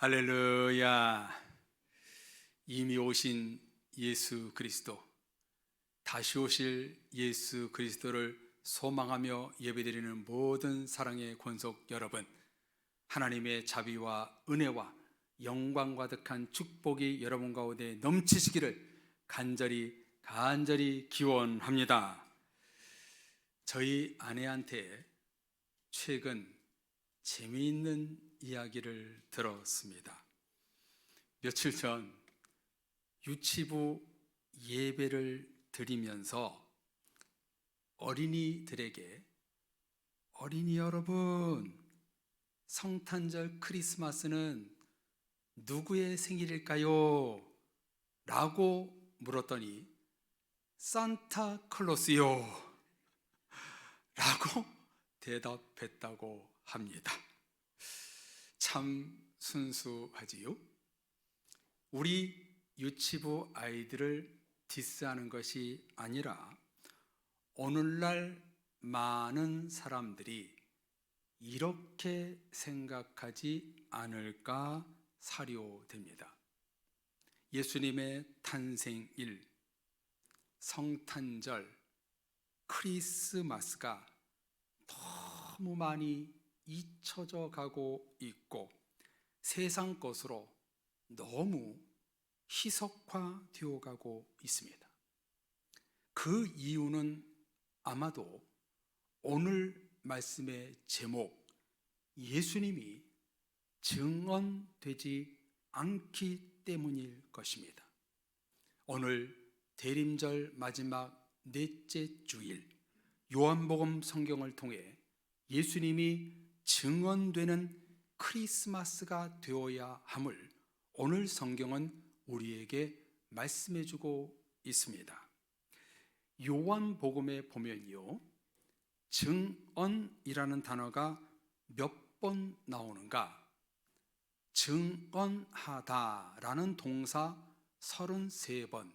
할렐루야. 이미 오신 예수 그리스도, 다시 오실 예수 그리스도를 소망하며 예배드리는 모든 사랑의 권속 여러분, 하나님의 자비와 은혜와 영광 가득한 축복이 여러분 가운데 넘치시기를 간절히 기원합니다. 저희 아내한테 최근 재미있는 이야기를 들었습니다. 며칠 전 유치부 예배를 드리면서 어린이들에게 어린이 여러분, 성탄절 크리스마스는 누구의 생일일까요? 라고 물었더니 산타클로스요 라고 대답했다고 합니다. 참 순수하지요? 우리 유치부 아이들을 디스하는 것이 아니라 오늘날 많은 사람들이 이렇게 생각하지 않을까 사료됩니다. 예수님의 탄생일, 성탄절, 크리스마스가 너무 많이 잊혀져 가고 있고 세상 것으로 너무 희석화되어 가고 있습니다. 그 이유는 아마도 오늘 말씀의 제목, 예수님이 증언되지 않기 때문일 것입니다. 오늘 대림절 마지막 넷째 주일, 요한복음 성경을 통해 예수님이 증언되는 크리스마스가 되어야 함을 오늘 성경은 우리에게 말씀해주고 있습니다. 요한복음에 보면요, 증언이라는 단어가 몇 번 나오는가? 증언하다라는 동사 33번,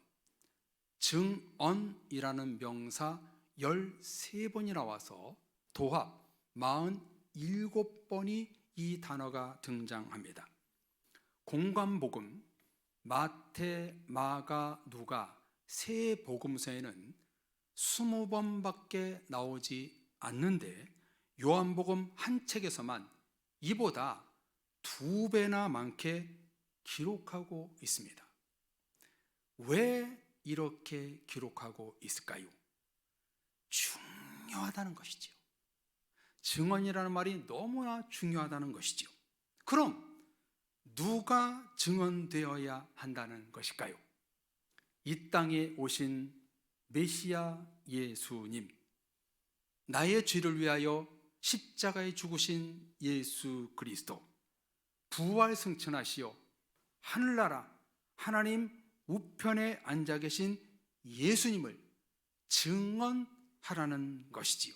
증언이라는 명사 13번이 나와서 도합 47번이 이 단어가 등장합니다. 공관복음, 마태, 마가, 누가 세 복음서에는 20번밖에 나오지 않는데 요한복음 한 책에서만 이보다 2배나 많게 기록하고 있습니다. 왜 이렇게 기록하고 있을까요? 중요하다는 것이지요. 증언이라는 말이 너무나 중요하다는 것이지요. 그럼 누가 증언되어야 한다는 것일까요? 이 땅에 오신 메시아 예수님, 나의 죄를 위하여 십자가에 죽으신 예수 그리스도, 부활 승천하시어 하늘나라 하나님 우편에 앉아 계신 예수님을 증언하라는 것이지요.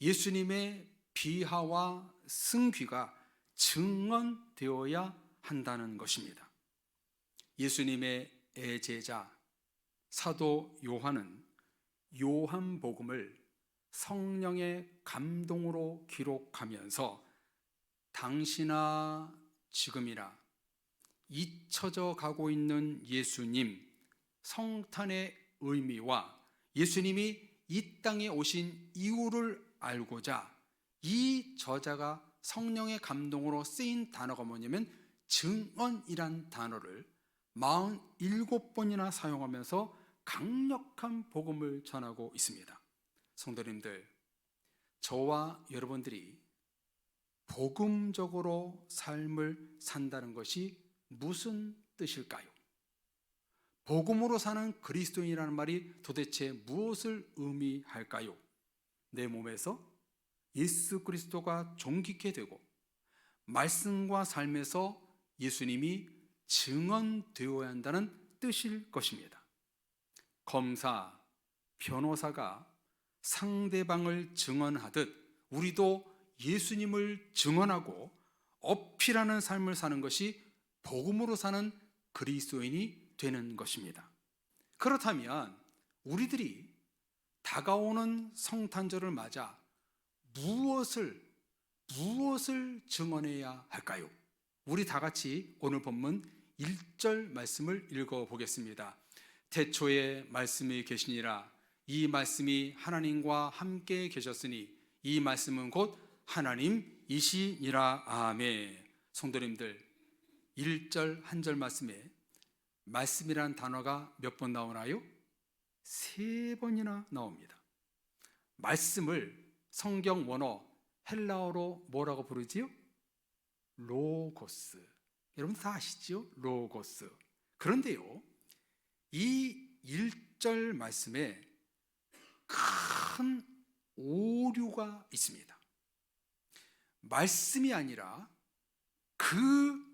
예수님의 비하와 승귀가 증언되어야 한다는 것입니다. 예수님의 애제자 사도 요한은 요한복음을 성령의 감동으로 기록하면서 당시나 지금이나 잊혀져 가고 있는 예수님, 성탄의 의미와 예수님이 이 땅에 오신 이유를 알고자 이 저자가 성령의 감동으로 쓰인 단어가 뭐냐면 증언이란 단어를 47번이나 사용하면서 강력한 복음을 전하고 있습니다. 성도님들, 저와 여러분들이 복음적으로 삶을 산다는 것이 무슨 뜻일까요? 복음으로 사는 그리스도인이라는 말이 도대체 무엇을 의미할까요? 내 몸에서 예수 그리스도가 존귀케 되고 말씀과 삶에서 예수님이 증언되어야 한다는 뜻일 것입니다. 검사, 변호사가 상대방을 증언하듯 우리도 예수님을 증언하고 어필하는 삶을 사는 것이 복음으로 사는 그리스도인이 되는 것입니다. 그렇다면 우리들이 다가오는 성탄절을 맞아 무엇을 증언해야 할까요? 우리 다 같이 오늘 본문 1절 말씀을 읽어보겠습니다. 태초에 말씀이 계시니라. 이 말씀이 하나님과 함께 계셨으니 이 말씀은 곧 하나님이시니라. 아멘. 성도님들, 1절 한 절 말씀에 말씀이란 단어가 몇 번 나오나요? 3번이나 나옵니다. 말씀을 성경 원어 헬라어로 뭐라고 부르지요? 로고스. 여러분 다 아시죠? 로고스. 그런데요, 이 1절 말씀에 큰 오류가 있습니다. 말씀이 아니라 그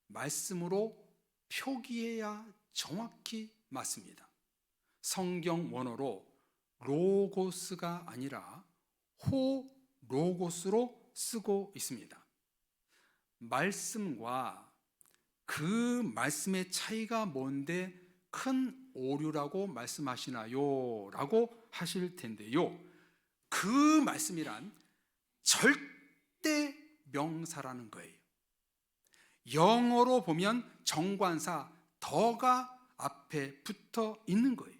말씀으로 표기해야 정확히 맞습니다. 성경 원어로 로고스가 아니라 호 로고스로 쓰고 있습니다. 말씀과 그 말씀의 차이가 뭔데 큰 오류라고 말씀하시나요? 라고 하실 텐데요, 그 말씀이란 절대 명사라는 거예요. 영어로 보면 정관사 더가 앞에 붙어 있는 거예요.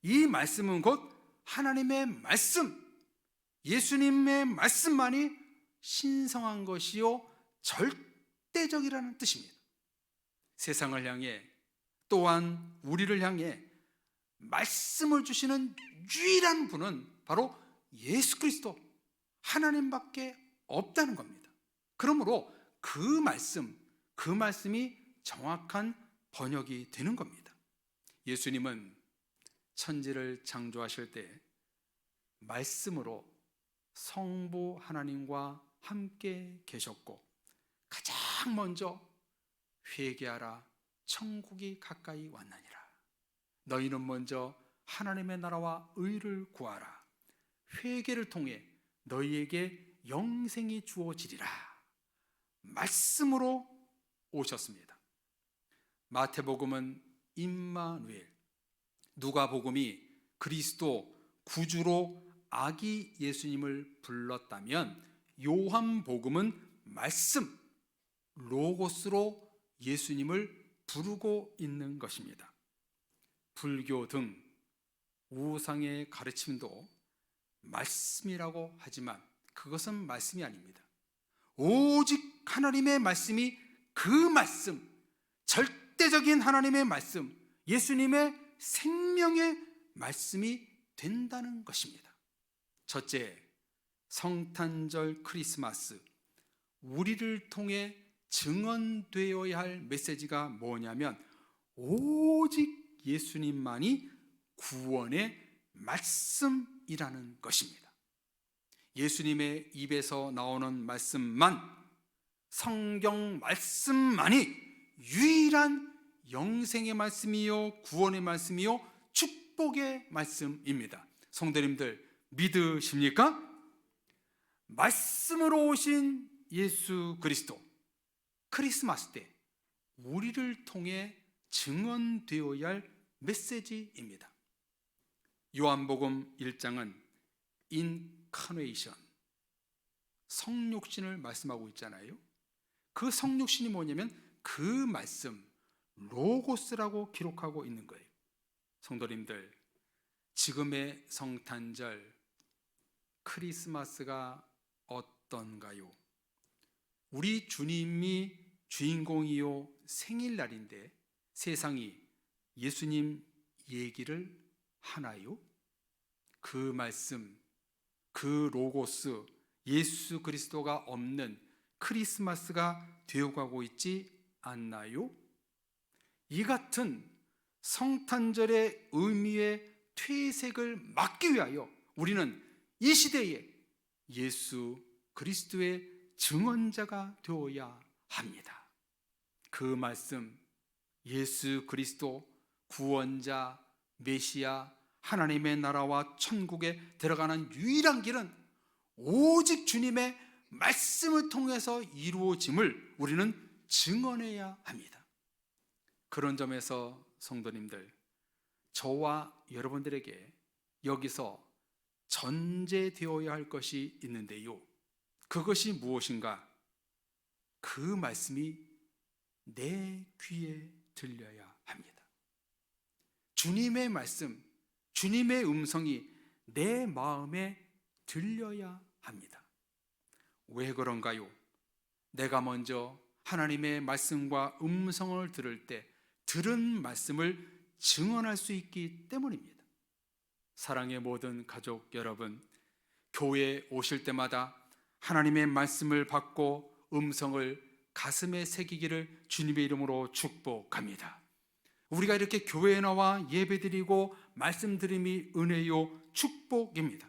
이 말씀은 곧 하나님의 말씀, 예수님의 말씀만이 신성한 것이요 절대적이라는 뜻입니다. 세상을 향해 또한 우리를 향해 말씀을 주시는 유일한 분은 바로 예수 그리스도, 하나님밖에 없다는 겁니다. 그러므로 그 말씀이 정확한 번역이 되는 겁니다. 예수님은 천지를 창조하실 때 말씀으로 성부 하나님과 함께 계셨고, 가장 먼저 회개하라, 천국이 가까이 왔나니라. 너희는 먼저 하나님의 나라와 의를 구하라. 회개를 통해 너희에게 영생이 주어지리라. 말씀으로 오셨습니다. 마태복음은 임마누엘, 누가복음이 그리스도 구주로 아기 예수님을 불렀다면, 요한복음은 말씀, 로고스로 예수님을 부르고 있는 것입니다. 불교 등 우상의 가르침도 말씀이라고 하지만 그것은 말씀이 아닙니다. 오직 하나님의 말씀이 그 말씀, 절대적인 하나님의 말씀, 예수님의 생명의 말씀이 된다는 것입니다. 첫째, 성탄절 크리스마스, 우리를 통해 증언되어야 할 메시지가 뭐냐면 오직 예수님만이 구원의 말씀이라는 것입니다. 예수님의 입에서 나오는 말씀만, 성경 말씀만이 유일한 영생의 말씀이요 구원의 말씀이요 축복의 말씀입니다. 성도님들 믿으십니까? 말씀으로 오신 예수 그리스도, 크리스마스 때 우리를 통해 증언되어야 할 메시지입니다. 요한복음 1장은 인카네이션, 성육신을 말씀하고 있잖아요. 그 성육신이 뭐냐면 그 말씀, 로고스라고 기록하고 있는 거예요. 성도님들, 지금의 성탄절 크리스마스가 어떤가요? 우리 주님이 주인공이요 생일날인데 세상이 예수님 얘기를 하나요? 그 말씀, 그 로고스, 예수 그리스도가 없는 크리스마스가 되어가고 있지 않나요? 이 같은 성탄절의 의미의 퇴색을 막기 위하여 우리는 이 시대에 예수 그리스도의 증언자가 되어야 합니다. 그 말씀, 예수 그리스도 구원자, 메시아, 하나님의 나라와 천국에 들어가는 유일한 길은 오직 주님의 말씀을 통해서 이루어짐을 우리는 증언해야 합니다. 그런 점에서 성도님들, 저와 여러분들에게 여기서 전제되어야 할 것이 있는데요, 그것이 무엇인가? 그 말씀이 내 귀에 들려야 합니다. 주님의 말씀, 주님의 음성이 내 마음에 들려야 합니다. 왜 그런가요? 내가 먼저 하나님의 말씀과 음성을 들을 때 들은 말씀을 증언할 수 있기 때문입니다. 사랑의 모든 가족 여러분, 교회에 오실 때마다 하나님의 말씀을 받고 음성을 가슴에 새기기를 주님의 이름으로 축복합니다. 우리가 이렇게 교회에 나와 예배드리고 말씀드림이 은혜요 축복입니다.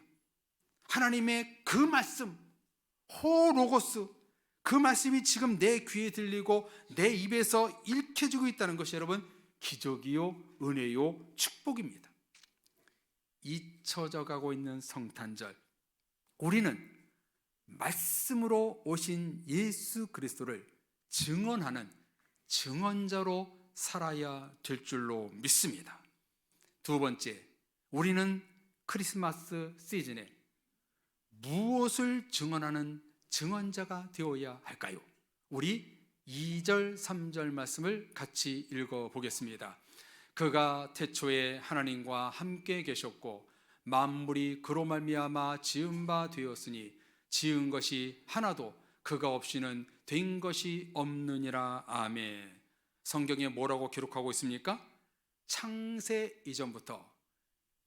하나님의 그 말씀, 호로고스, 그 말씀이 지금 내 귀에 들리고 내 입에서 읽혀지고 있다는 것이 여러분 기적이요 은혜요 축복입니다. 잊혀져 가고 있는 성탄절, 우리는 말씀으로 오신 예수 그리스도를 증언하는 증언자로 살아야 될 줄로 믿습니다. 두 번째, 우리는 크리스마스 시즌에 무엇을 증언하는 증언자가 되어야 할까요? 우리 2절, 3절 말씀을 같이 읽어보겠습니다. 그가 태초에 하나님과 함께 계셨고 만물이 그로 말미암아 지은 바 되었으니 지은 것이 하나도 그가 없이는 된 것이 없느니라. 아멘. 성경에 뭐라고 기록하고 있습니까? 창세 이전부터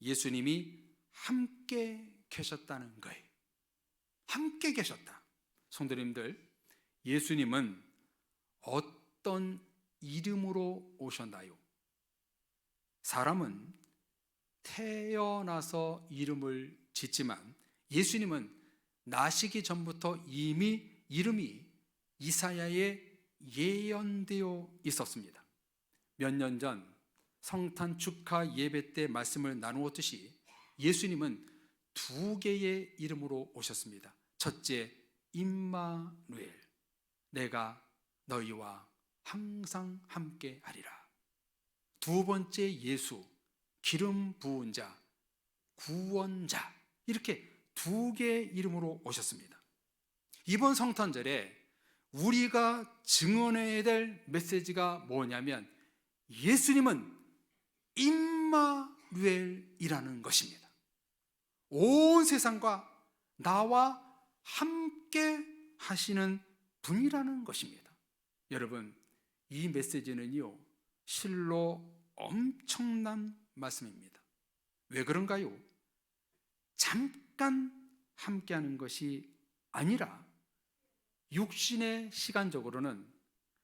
예수님이 함께 계셨다는 거예요. 함께 계셨다. 성도님들, 예수님은 어떤 이름으로 오셨나요? 사람은 태어나서 이름을 짓지만 예수님은 나시기 전부터 이미 이름이 이사야에 예언되어 있었습니다. 몇 년 전 성탄 축하 예배 때 말씀을 나누었듯이 예수님은 두 개의 이름으로 오셨습니다. 첫째, 임마누엘, 내가 너희와 항상 함께 하리라. 두 번째, 예수, 기름 부은 자, 구원자, 이렇게 두 개의 이름으로 오셨습니다. 이번 성탄절에 우리가 증언해야 될 메시지가 뭐냐면 예수님은 임마누엘이라는 것입니다. 온 세상과 나와 함께 하시는 분이라는 것입니다. 여러분, 이 메시지는요 실로 엄청난 말씀입니다. 왜 그런가요? 잠깐 함께하는 것이 아니라 육신의 시간적으로는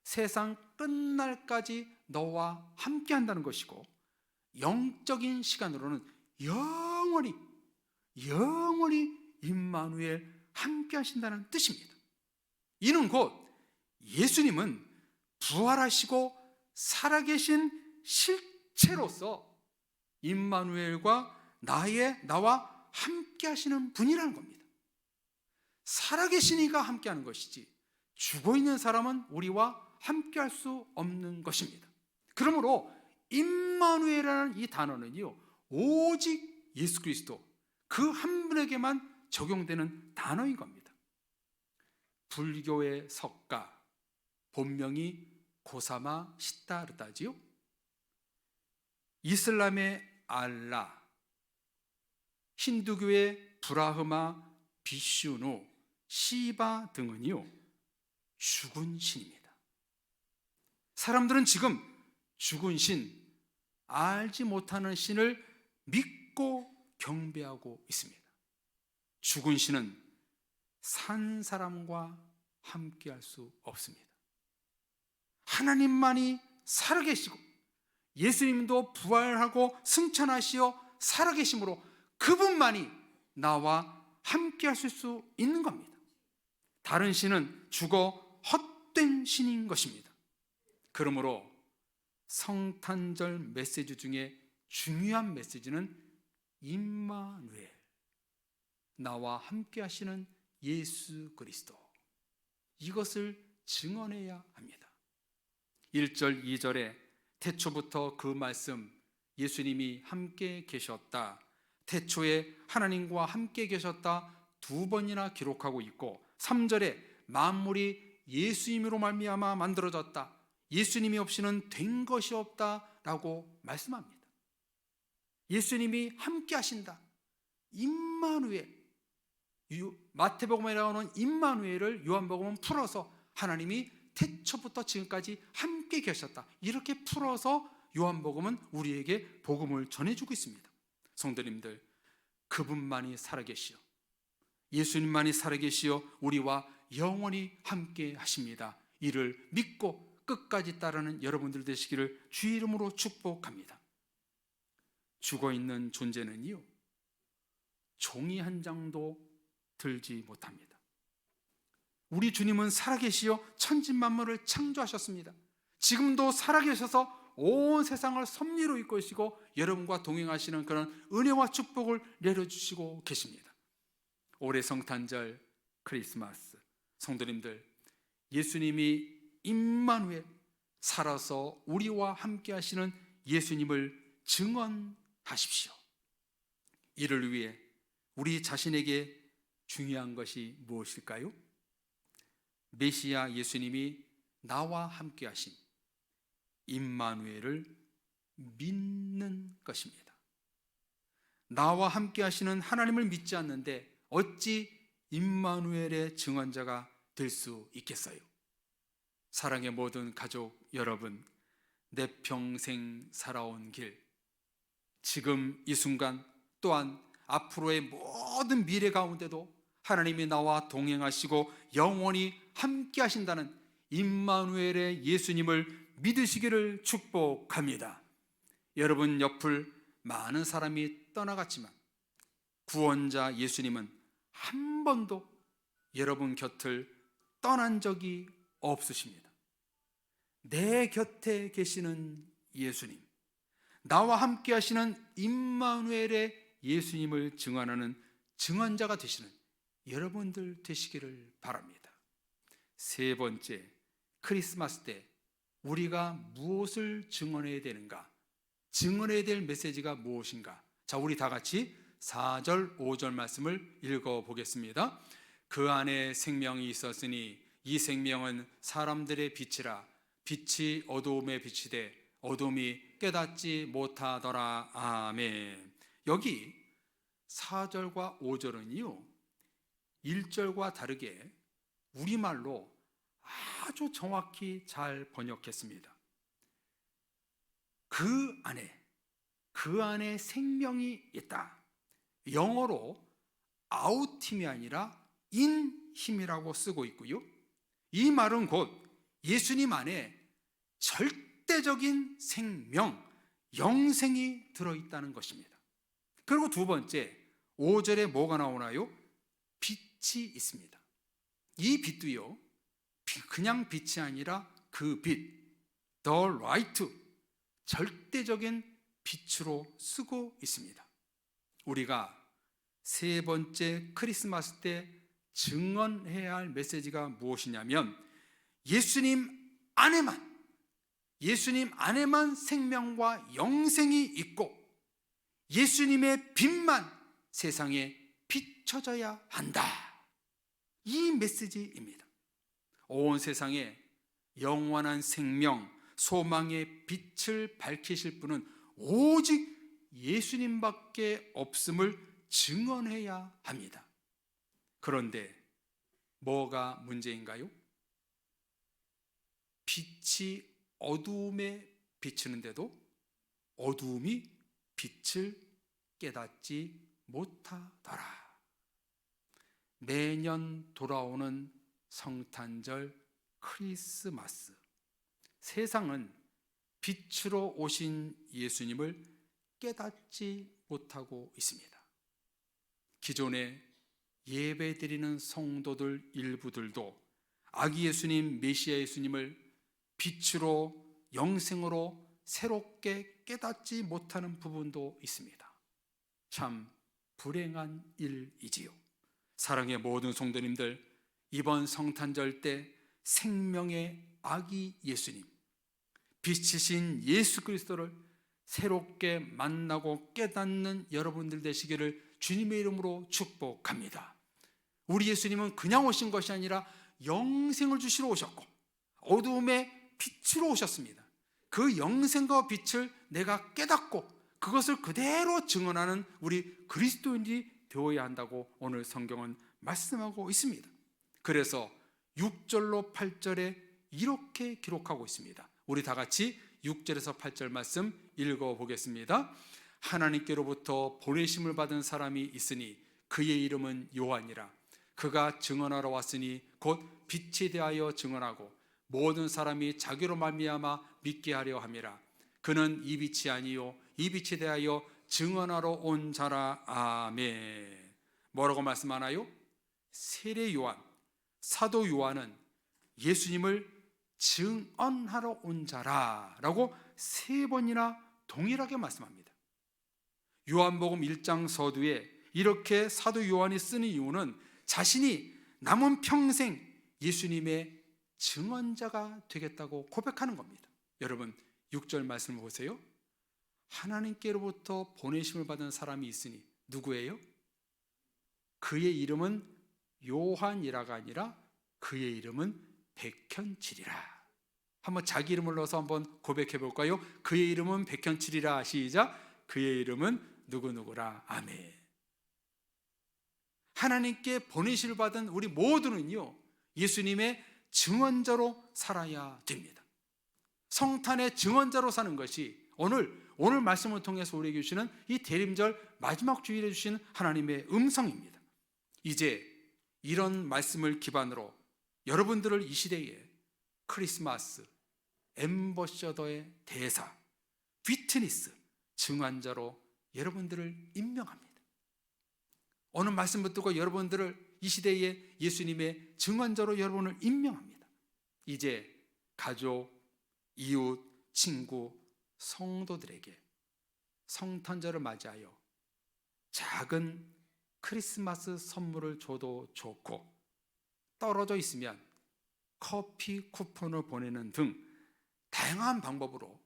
세상 끝날까지 너와 함께한다는 것이고, 영적인 시간으로는 영원히 임마누엘 함께 하신다는 뜻입니다. 이는 곧 예수님은 부활하시고 살아계신 실체로서 임마누엘과 나와 함께 하시는 분이라는 겁니다. 살아계신 이가 함께 하는 것이지 죽어있는 사람은 우리와 함께 할 수 없는 것입니다. 그러므로 임마누엘이라는 이 단어는요 오직 예수 그리스도 그 한 분에게만 적용되는 단어인 겁니다. 불교의 석가 본명이 고사마 시타르타지요, 이슬람의 알라, 힌두교의 브라흐마, 비슈누, 시바 등은요 죽은 신입니다. 사람들은 지금 죽은 신, 알지 못하는 신을 믿고 경배하고 있습니다. 죽은 신은 산 사람과 함께 할 수 없습니다. 하나님만이 살아계시고 예수님도 부활하고 승천하시어 살아계심으로 그분만이 나와 함께 하실 수 있는 겁니다. 다른 신은 죽어 헛된 신인 것입니다. 그러므로 성탄절 메시지 중에 중요한 메시지는 임마누엘, 나와 함께 하시는 예수 그리스도, 이것을 증언해야 합니다. 1절, 2절에 태초부터 그 말씀, 예수님이 함께 계셨다, 태초에 하나님과 함께 계셨다 두 번이나 기록하고 있고, 3절에 만물이 예수님으로 말미암아 만들어졌다. 예수님이 없이는 된 것이 없다라고 말씀합니다. 예수님이 함께 하신다. 임마누엘, 마태복음에 나오는 임마누엘을 요한복음은 풀어서 하나님이 태초부터 지금까지 함께 계셨다, 이렇게 풀어서 요한복음은 우리에게 복음을 전해주고 있습니다. 성도님들, 그분만이 살아계시오, 예수님만이 살아계시오, 우리와 영원히 함께 하십니다. 이를 믿고 끝까지 따르는 여러분들 되시기를 주의 이름으로 축복합니다. 죽어있는 존재는요, 종이 한 장도 들지 못합니다. 우리 주님은 살아계시어 천지만물을 창조하셨습니다. 지금도 살아계셔서 온 세상을 섭리로 이끄시고 여러분과 동행하시는 그런 은혜와 축복을 내려주시고 계십니다. 올해 성탄절 크리스마스, 성도님들, 예수님이 임마누엘, 살아서 우리와 함께 하시는 예수님을 증언하십시오. 이를 위해 우리 자신에게 중요한 것이 무엇일까요? 메시아 예수님이 나와 함께 하신 임마누엘을 믿는 것입니다. 나와 함께 하시는 하나님을 믿지 않는데 어찌 임마누엘의 증언자가 될 수 있겠어요? 사랑의 모든 가족 여러분, 내 평생 살아온 길, 지금 이 순간 또한 앞으로의 모든 미래 가운데도 하나님이 나와 동행하시고 영원히 함께 하신다는 임마누엘의 예수님을 믿으시기를 축복합니다. 여러분 옆을 많은 사람이 떠나갔지만 구원자 예수님은 한 번도 여러분 곁을 떠난 적이 없으십니다. 내 곁에 계시는 예수님, 나와 함께 하시는 임마누엘의 예수님을 증언하는 증언자가 되시는 여러분들 되시기를 바랍니다. 세 번째, 크리스마스 때 우리가 무엇을 증언해야 되는가? 증언해야 될 메시지가 무엇인가? 자, 우리 다 같이 4절, 5절 말씀을 읽어보겠습니다. 그 안에 생명이 있었으니 이 생명은 사람들의 빛이라. 빛이 어두움에 비치되 어둠이 깨닫지 못하더라. 아멘. 여기 4절과 5절은요, 1절과 다르게 우리말로 아주 정확히 잘 번역했습니다. 그 안에 생명이 있다. 영어로 out임이 아니라 in힘이라고 쓰고 있고요, 이 말은 곧 예수님 안에 절대적인 생명, 영생이 들어있다는 것입니다. 그리고 두 번째, 5절에 뭐가 나오나요? 빛이 있습니다. 이 빛도요, 그냥 빛이 아니라 그 빛, the light, 절대적인 빛으로 쓰고 있습니다. 우리가 세 번째 크리스마스 때 증언해야 할 메시지가 무엇이냐면, 예수님 안에만 생명과 영생이 있고 예수님의 빛만 세상에 비춰져야 한다, 이 메시지입니다. 온 세상에 영원한 생명, 소망의 빛을 밝히실 분은 오직 예수님밖에 없음을 증언해야 합니다. 그런데 뭐가 문제인가요? 빛이 어두움에 비치는데도 어두움이 빛을 깨닫지 못하더라. 매년 돌아오는 성탄절 크리스마스, 세상은 빛으로 오신 예수님을 깨닫지 못하고 있습니다. 기존에 예배드리는 성도들 일부들도 아기 예수님, 메시아 예수님을 빛으로, 영생으로 새롭게 깨닫지 못하는 부분도 있습니다. 참 불행한 일이지요. 사랑의 모든 성도님들, 이번 성탄절 때 생명의 아기 예수님, 빛이신 예수 그리스도를 새롭게 만나고 깨닫는 여러분들 되시기를 주님의 이름으로 축복합니다. 우리 예수님은 그냥 오신 것이 아니라 영생을 주시러 오셨고 어두움의 빛으로 오셨습니다. 그 영생과 빛을 내가 깨닫고 그것을 그대로 증언하는 우리 그리스도인이 되어야 한다고 오늘 성경은 말씀하고 있습니다. 그래서 6절로 8절에 이렇게 기록하고 있습니다. 우리 다 같이 6절에서 8절 말씀 읽어보겠습니다. 하나님께로부터 보내심을 받은 사람이 있으니 그의 이름은 요한이라. 그가 증언하러 왔으니 곧 빛에 대하여 증언하고 모든 사람이 자기로 말미암아 믿게 하려 함이라. 그는 이 빛이 아니요 이 빛에 대하여 증언하러 온 자라. 아멘. 뭐라고 말씀하나요? 세례 요한, 사도 요한은 예수님을 증언하러 온 자라라고 3번이나 동일하게 말씀합니다. 요한복음 1장 서두에 이렇게 사도 요한이 쓰는 이유는 자신이 남은 평생 예수님의 증언자가 되겠다고 고백하는 겁니다. 여러분 6절 말씀을 보세요. 하나님께로부터 보내심을 받은 사람이 있으니 누구예요? 그의 이름은 요한이라가 아니라 그의 이름은 백현칠이라. 한번 자기 이름을 넣어서 한번 고백해 볼까요? 그의 이름은 백현칠이라. 시작. 그의 이름은 누구누구라. 아멘. 하나님께 보내심을 받은 우리 모두는요 예수님의 증언자로 살아야 됩니다. 성탄의 증언자로 사는 것이 오늘 말씀을 통해서 우리에게 주시는 이 대림절 마지막 주일에 주신 하나님의 음성입니다. 이제 이런 말씀을 기반으로 여러분들을 이 시대에 크리스마스 엠버셔더의 대사, 위트니스, 증언자로 여러분들을 임명합니다. 오늘 말씀 붙들고 여러분들을 이 시대에 예수님의 증언자로 여러분을 임명합니다. 이제 가족, 이웃, 친구, 성도들에게 성탄절을 맞이하여 작은 크리스마스 선물을 줘도 좋고 떨어져 있으면 커피 쿠폰을 보내는 등 다양한 방법으로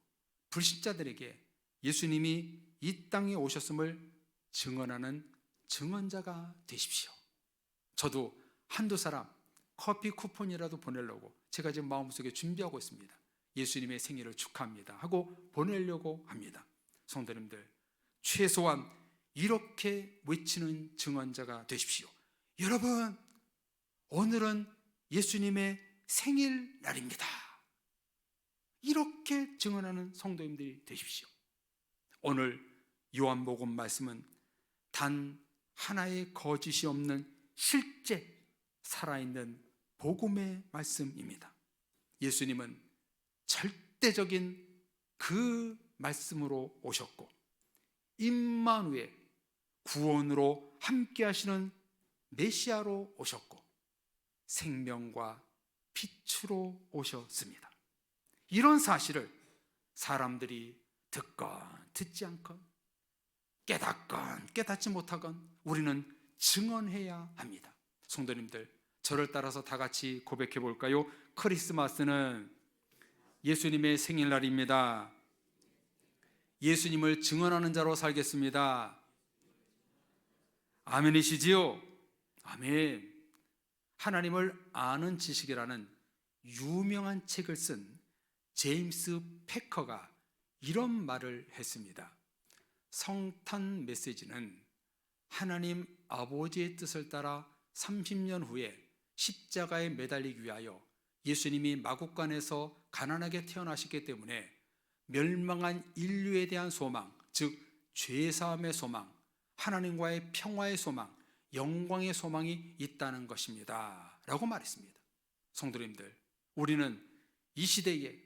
불신자들에게 예수님이 이 땅에 오셨음을 증언하는 증언자가 되십시오. 저도 한두 사람 커피 쿠폰이라도 보내려고 제가 지금 마음속에 준비하고 있습니다. 예수님의 생일을 축하합니다 하고 보내려고 합니다. 성도님들 최소한 이렇게 외치는 증언자가 되십시오. 여러분 오늘은 예수님의 생일날입니다. 이렇게 증언하는 성도님들이 되십시오. 오늘 요한복음 말씀은 단 하나의 거짓이 없는 실제 살아있는 복음의 말씀입니다. 예수님은 절대적인 그 말씀으로 오셨고 임마누엘 구원으로 함께 하시는 메시아로 오셨고 생명과 빛으로 오셨습니다. 이런 사실을 사람들이 듣건 듣지 않건 깨닫건 깨닫지 못하건 우리는 증언해야 합니다. 성도님들 저를 따라서 다 같이 고백해 볼까요? 크리스마스는 예수님의 생일날입니다. 예수님을 증언하는 자로 살겠습니다. 아멘이시지요? 아멘. 하나님을 아는 지식이라는 유명한 책을 쓴 제임스 패커가 이런 말을 했습니다. 성탄 메시지는 하나님 아버지의 뜻을 따라 30년 후에 십자가에 매달리기 위하여 예수님이 마국간에서 가난하게 태어나셨기 때문에 멸망한 인류에 대한 소망, 즉 죄사함의 소망, 하나님과의 평화의 소망, 영광의 소망이 있다는 것입니다 라고 말했습니다. 성도님들 우리는 이 시대에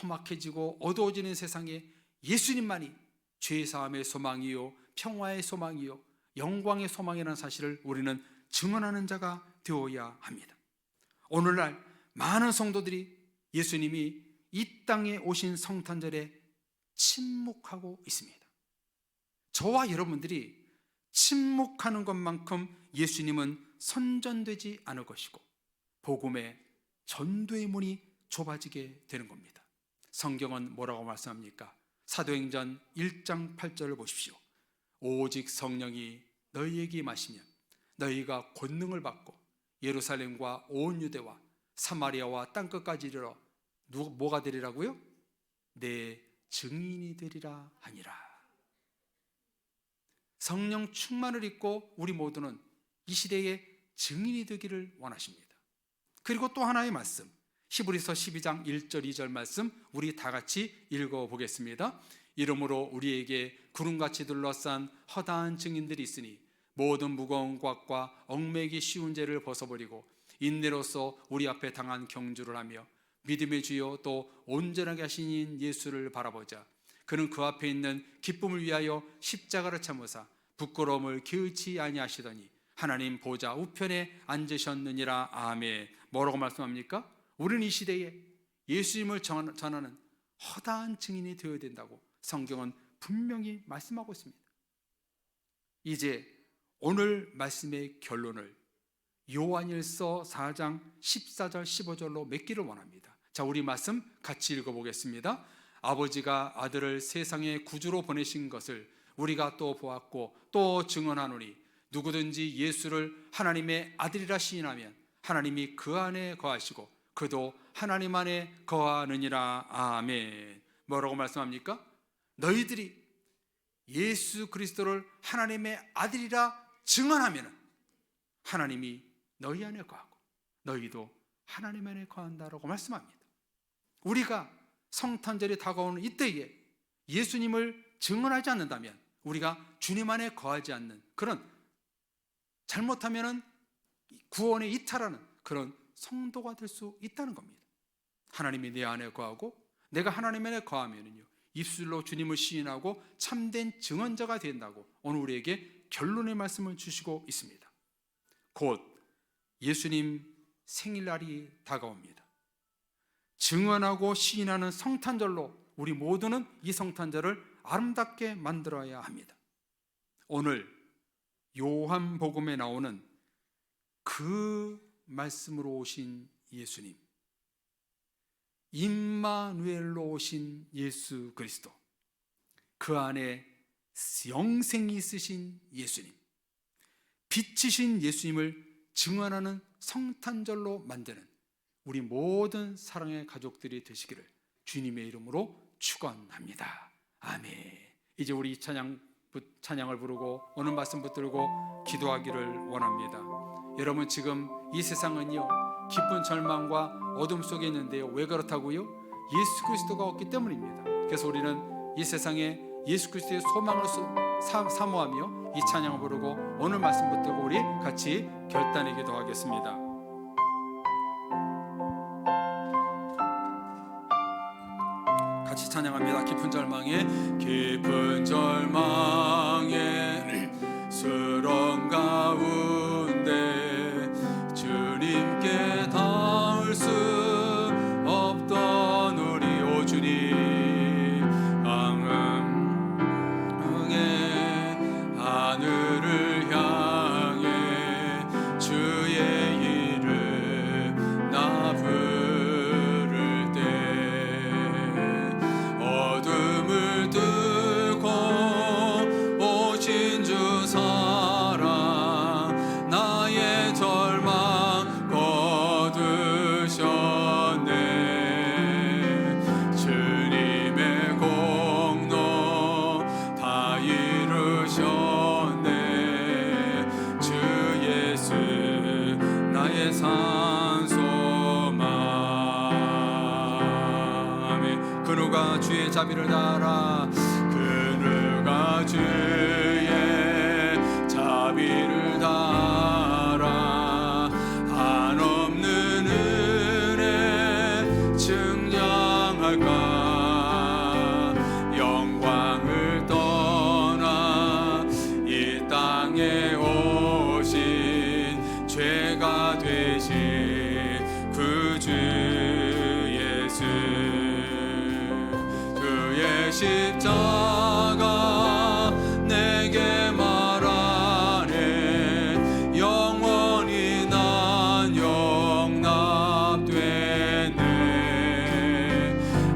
험악해지고 어두워지는 세상에 예수님만이 죄사함의 소망이요 평화의 소망이요 영광의 소망이라는 사실을 우리는 증언하는 자가 되어야 합니다. 오늘날 많은 성도들이 예수님이 이 땅에 오신 성탄절에 침묵하고 있습니다. 저와 여러분들이 침묵하는 것만큼 예수님은 선전되지 않을 것이고 복음의 전도의 문이 좁아지게 되는 겁니다. 성경은 뭐라고 말씀합니까? 사도행전 1장 8절을 보십시오. 오직 성령이 너희에게 임하시면 너희가 권능을 받고 예루살렘과 온 유대와 사마리아와 땅끝까지 이르러 뭐가 되리라고요? 내 증인이 되리라 하니라. 성령 충만을 입고 우리 모두는 이 시대의 증인이 되기를 원하십니다. 그리고 또 하나의 말씀, 히브리서 12장 1절 2절 말씀 우리 다 같이 읽어보겠습니다. 이러므로 우리에게 구름같이 둘러싼 허다한 증인들이 있으니 모든 무거운 곽과 얽매기 쉬운 죄를 벗어버리고 인내로서 우리 앞에 당한 경주를 하며 믿음의 주요 또 온전하게 하신 이인 예수를 바라보자. 그는 그 앞에 있는 기쁨을 위하여 십자가를 참으사 부끄러움을 게으치 아니하시더니 하나님 보좌 우편에 앉으셨느니라. 아멘. 뭐라고 말씀합니까? 우리는 이 시대에 예수님을 전하는 허다한 증인이 되어야 된다고 성경은 분명히 말씀하고 있습니다. 이제 오늘 말씀의 결론을 요한일서 4장 14절 15절로 맺기를 원합니다. 자, 우리 말씀 같이 읽어보겠습니다. 아버지가 아들을 세상의 구주로 보내신 것을 우리가 또 보았고 또 증언하노니 누구든지 예수를 하나님의 아들이라 시인하면 하나님이 그 안에 거하시고 그도 하나님 안에 거하느니라. 아멘. 뭐라고 말씀합니까? 너희들이 예수 그리스도를 하나님의 아들이라 증언하면 하나님이 너희 안에 거하고 너희도 하나님 안에 거한다라고 말씀합니다. 우리가 성탄절이 다가오는 이때에 예수님을 증언하지 않는다면 우리가 주님 안에 거하지 않는 그런, 잘못하면 구원에 이탈하는 그런 성도가 될 수 있다는 겁니다. 하나님이 내 안에 거하고 내가 하나님 안에 거하면요 입술로 주님을 시인하고 참된 증언자가 된다고 오늘 우리에게 결론의 말씀을 주시고 있습니다. 곧 예수님 생일날이 다가옵니다. 증언하고 시인하는 성탄절로 우리 모두는 이 성탄절을 아름답게 만들어야 합니다. 오늘 요한복음에 나오는 그 말씀으로 오신 예수님, 임마누엘로 오신 예수 그리스도, 그 안에 영생이 있으신 예수님, 빛이신 예수님을 증언하는 성탄절로 만드는 우리 모든 사랑의 가족들이 되시기를 주님의 이름으로 축원합니다. 아멘. 이제 우리 찬양을 부르고 오늘 말씀 붙들고 기도하기를 원합니다. 여러분, 지금 이 세상은요 깊은 절망과 어둠 속에 있는데요, 왜 그렇다고요? 예수 그리스도가 없기 때문입니다. 그래서 우리는 이 세상에 예수 그리스도의 소망을 사모하며 이 찬양을 부르고 오늘 말씀 붙들고 우리 같이 결단의 기도하겠습니다. 같이 찬양합니다. 깊은 절망에 수렁 가운데 주님께 닿을 수 없던 우리 오 주님, 황흥의 하늘을 향해 주의 이름 나 부를 때 어둠을 뚫고 오신 주 사랑 나의 절망 거두셨네. 주님의 공로 다 이루셨네. 주 예수 나의 산소망. 아멘. 그 누가 주의 자비를 달아, 그 누가 주의 자비를 달아 한없는 은혜 증량할까. 영광을 떠나 이 땅에 오신 죄가 되신 그 주 예수, 그의 십자가 내게 말하네. 영원히 난 용납되네.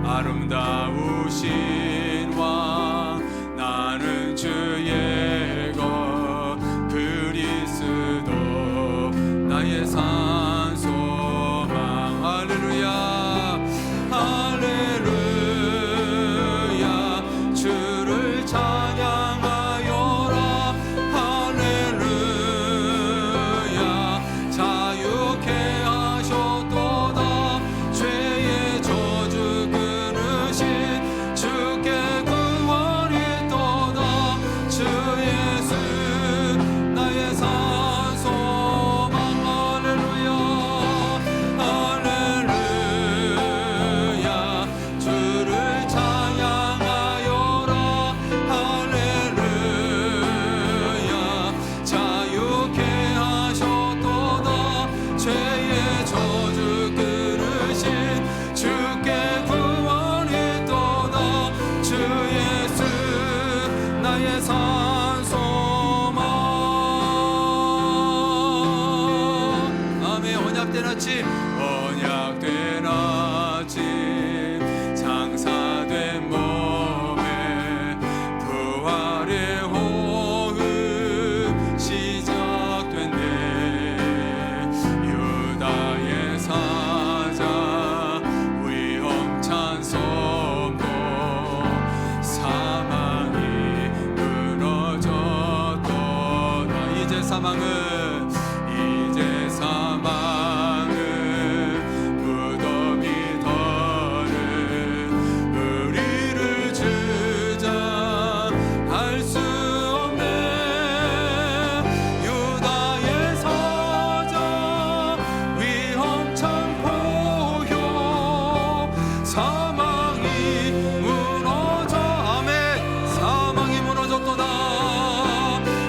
아름다우신 왕 나는 주의 것 그리스도 나의 삶 무너져. 아멘. 사망이 무너졌도다.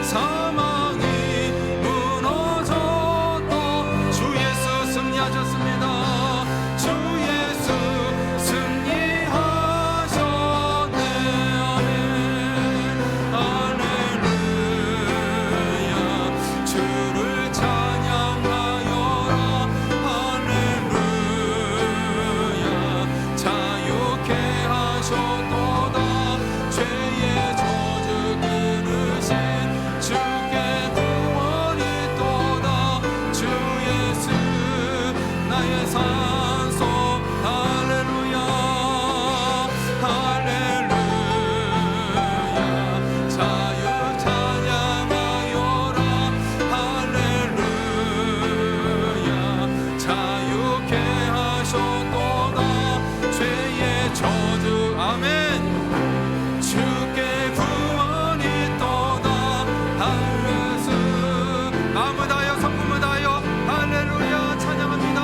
사망이 무너졌다. 주 예수 승리하셨습니다. 주 예수 승리하셨네. 아멘. 할렐루야. 주를 찬양하여라. 할렐루야. 자유케 하셨도다. 죄의 저주 끊으신 주께 구원이 또다. 주 예수 나의 산소. 할렐루야. 할렐루야. 자유 찬양하여라. 할렐루야. 자유케 하셨도다. 죄의 저주. 아멘. 주께 구원이 또다. 할렐루야. 마음을 다하여 성품을 다하여 할렐루야 찬양합니다.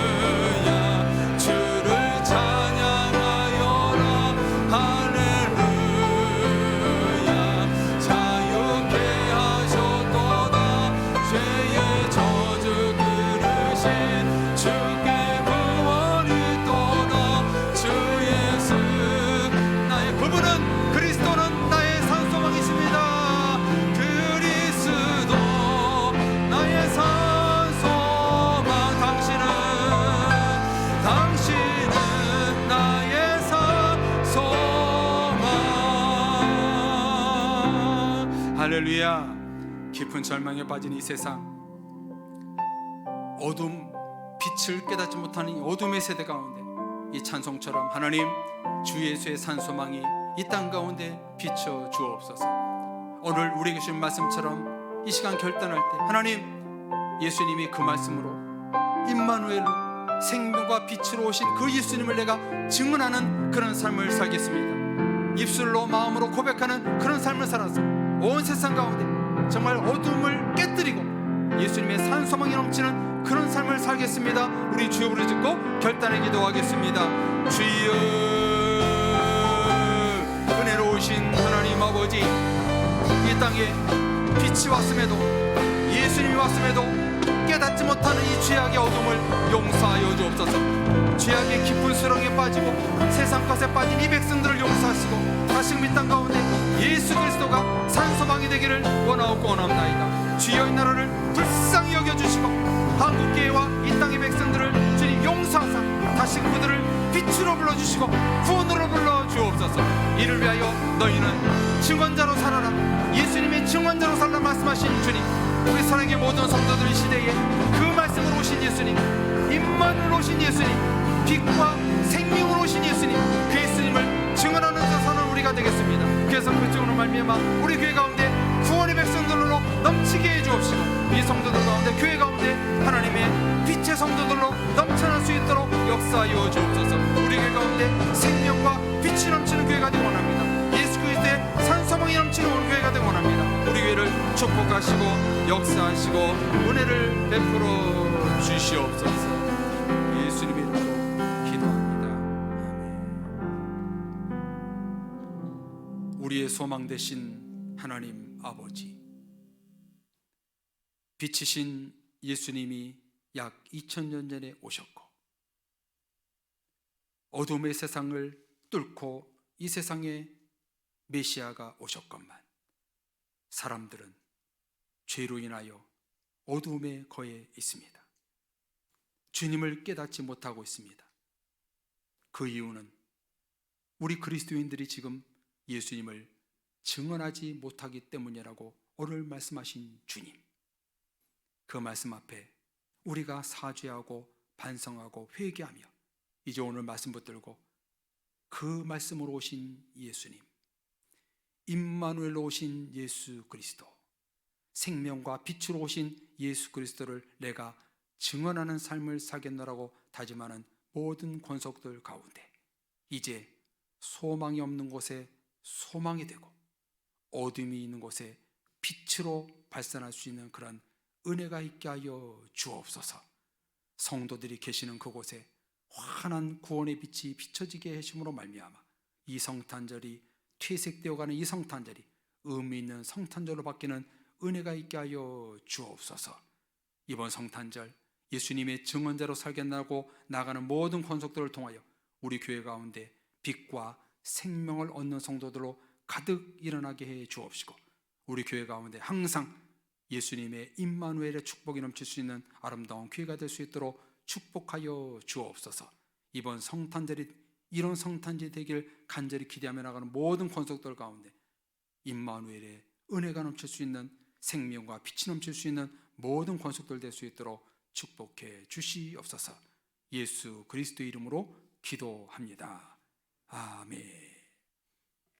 할렐루야. 주를 찬양하여라. 할렐루야. 자유케 하셨도다. 죄의 저주 끊으신 주께 구원이 또다. 주 예수 나의 그분은 그리스도는 나의 산소망이십니다. 그리스도 나의 산소망. 당신은 나의 산소망. 할렐루야. 깊은 절망에 빠진 이 세상, 어둠, 빛을 깨닫지 못하는 이 어둠의 세대 가운데 이 찬송처럼 하나님 주 예수의 산소망이 이 땅 가운데 비춰 주옵소서. 오늘 우리에게 주신 말씀처럼 이 시간 결단할 때 하나님 예수님이 그 말씀으로 임마누엘로 생명과 빛으로 오신 그 예수님을 내가 증언하는 그런 삶을 살겠습니다. 입술로 마음으로 고백하는 그런 삶을 살아서 온 세상 가운데 정말 어둠을 깨뜨리고 예수님의 산소망이 넘치는 그런 삶을 살겠습니다. 우리 주여 부르짖고 결단의 기도하겠습니다. 주여, 은혜로우신 하나님 아버지, 이 땅에 빛이 왔음에도 예수님이 왔음에도 깨닫지 못하는 이 죄악의 어둠을 용서하여 주옵소서. 죄악의 깊은 수렁에 빠지고 세상 것에 빠진 이 백성들을 용서하시고 다시금 이 땅 가운데 예수 그리스도가 산소망이 되기를 원하옵고 원합나이다. 주여, 이 나라를 불쌍히 여겨주시고 한국교회와 이 땅의 백성들을 주님 용서하사 다시 그들을 빛으로 불러주시고 구원으로 불러주옵소서. 이를 위하여 너희는 증언자로 살아라. 예수님의 증언자로 살라 말씀하신 주님, 우리 사랑의 모든 성도들 이 시대에 그 말씀으로 오신 예수님, 임마누엘 오신 예수님, 빛과 생명으로 오신 예수님, 그 예수님을 증언하는 자 사는 우리가 되겠습니다. 그래서 그 증언으로 말미암아 우리 교회 가운데 구원의 백성들로 넘치게 해주옵시고 이 성도들 가운데 교회 가운데 하나님의 빛의 성도들로 넘쳐날 수 있도록 역사하여 주옵소서. 우리 교회 가운데 생명과 빛이 넘치는 교회가 되기 원합니다. 예수 그리스도의 산소망이 넘치는 우리 교회가 되기 원합니다. 우리 교회를 축복하시고 역사하시고 은혜를 베풀어 주시옵소서. 예수님의 이름으로 기도합니다. 아멘. 우리의 소망 되신 하나님 아버지, 빛이신 예수님이 약 2000년 전에 오셨고 어둠의 세상을 뚫고 이 세상에 메시아가 오셨건만 사람들은 죄로 인하여 어둠에 거해 있습니다. 주님을 깨닫지 못하고 있습니다. 그 이유는 우리 그리스도인들이 지금 예수님을 증언하지 못하기 때문이라고 오늘 말씀하신 주님, 그 말씀 앞에 우리가 사죄하고 반성하고 회개하며 이제 오늘 말씀 붙들고 그 말씀으로 오신 예수님, 임마누엘로 오신 예수 그리스도, 생명과 빛으로 오신 예수 그리스도를 내가 증언하는 삶을 살겠노라고 다짐하는 모든 권속들 가운데 이제 소망이 없는 곳에 소망이 되고 어둠이 있는 곳에 빛으로 발산할 수 있는 그런 은혜가 있게 하여 주옵소서. 성도들이 계시는 그곳에 환한 구원의 빛이 비춰지게 하심으로 말미암아 이 성탄절이 퇴색되어가는 이 성탄절이 의미 있는 성탄절로 바뀌는 은혜가 있게 하여 주옵소서. 이번 성탄절 예수님의 증언자로 살겠다고 나가는 모든 권속들을 통하여 우리 교회 가운데 빛과 생명을 얻는 성도들로 가득 일어나게 해 주옵시고, 우리 교회 가운데 항상 예수님의 임마누엘의 축복이 넘칠 수 있는 아름다운 교회가 될 수 있도록 축복하여 주옵소서. 이번 성탄절이 이런 성탄절이 되길 간절히 기대하며 나가는 모든 권속들 가운데 임마누엘의 은혜가 넘칠 수 있는, 생명과 빛이 넘칠 수 있는 모든 권속들 될 수 있도록 축복해 주시옵소서. 예수 그리스도의 이름으로 기도합니다. 아멘.